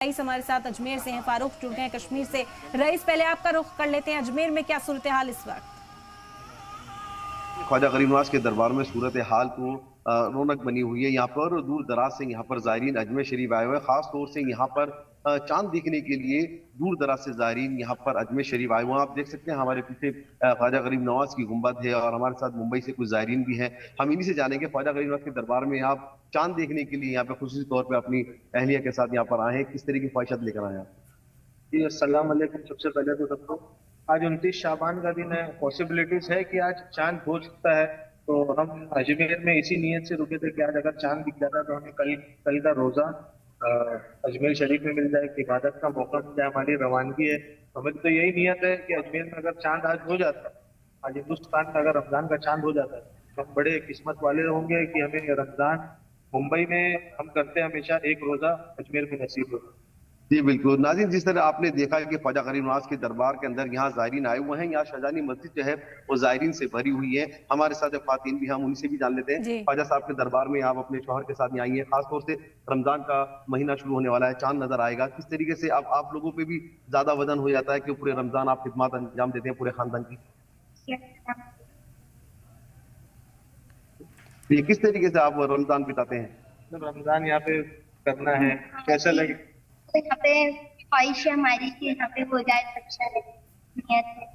Rice हमारे साथ अजमेर से हैं, फारूक जुड़ गए हैं कश्मीर से। रईस, पहले आपका रुख कर लेते हैं, अजमेर में क्या सूरत हाल इस वक्त? ख्वाजा गरीब नवाज के दरबार में सूरत हाल तो रौनक बनी हुई है। यहाँ पर दूर दराज से यहाँ पर ज़ायरीन अजमेर शरीफ आए हुए हैं। खास तौर से यहाँ पर चांद देखने के लिए दूर दराज से ज़ायरीन यहाँ पर अजमेर शरीफ आए हुए हैं। आप देख सकते हैं हमारे पीछे ख्वाजा गरीब नवाज की गुंबद है और हमारे साथ मुंबई से कुछ ज़ायरीन भी हैं। हम इन्हीं से जानेंगे ख्वाजा गरीब नवाज के दरबार में आप चांद देखने के लिए यहाँ पे खुसूसी तौर पर अपनी अहलिया के साथ यहाँ पर आए हैं, किस तरह की ख्वाहिशात लेकर आए हैं? जी अस्सलाम वालेकुम। सबसे पहले तो सबको आज 29 शाबान का दिन है। पॉसिबिलिटीज है कि आज चांद हो सकता है, तो हम अजमेर में इसी नीयत से रुके थे कि आज अगर चांद दिख जाता तो हमें कल का रोजा अजमेर शरीफ में मिल जाए, कि इबादत का मौका मिल जाए। हमारी रवानगी है, हमें तो यही नीयत है कि अजमेर में अगर चांद आज हो जाता, आज हिंदुस्तान में अगर रमजान का चांद हो जाता तो हम बड़े किस्मत वाले होंगे कि हमें रमजान मुंबई में हम करते हैं हमेशा, एक रोजा अजमेर में नसीब होता। जी बिल्कुल नाज़रीन, जिस तरह आपने देखा कि ख्वाजा गरीब नवाज के दरबार के अंदर यहाँ ज़ायरीन आए हुए हैं। यहाँ शाहजहानी मस्जिद जो है वो ज़ायरीन से भरी हुई है। हमारे साथ ख्वातीन भी, हम उनसे भी जान लेते हैं। ख्वाजा साहब के दरबार में आप अपने शौहर के साथ यहाँ आई हैं, खासतौर से रमजान का महीना शुरू होने वाला है, चांद नजर आएगा, किस तरीके से आप लोगों पे भी ज्यादा वजन हो जाता है कि पूरे रमजान आप खिदमत अंजाम देते हैं पूरे खानदान की? ये किस तरीके से आप रमजान बिताते हैं? रमजान यहाँ पे करना है, कैसा लगे? तो यहाँ पे ख्वाहिश है हमारी कि यहाँ पे हो जाए तो अच्छा लगे, नियत है।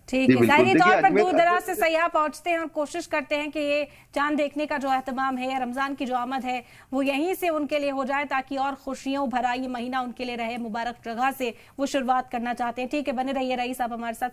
ठीक है, ज़ाहिरी तौर पर दूर दराज से सयाह पहुंचते हैं और कोशिश करते हैं कि ये चांद देखने का जो एहतमाम है या रमजान की जो आमद है वो यहीं से उनके लिए हो जाए, ताकि और खुशियों भरा ये महीना उनके लिए रहे। मुबारक जगह से वो शुरुआत करना चाहते हैं। ठीक है, बने रहिए रईस, आप हमारे साथ।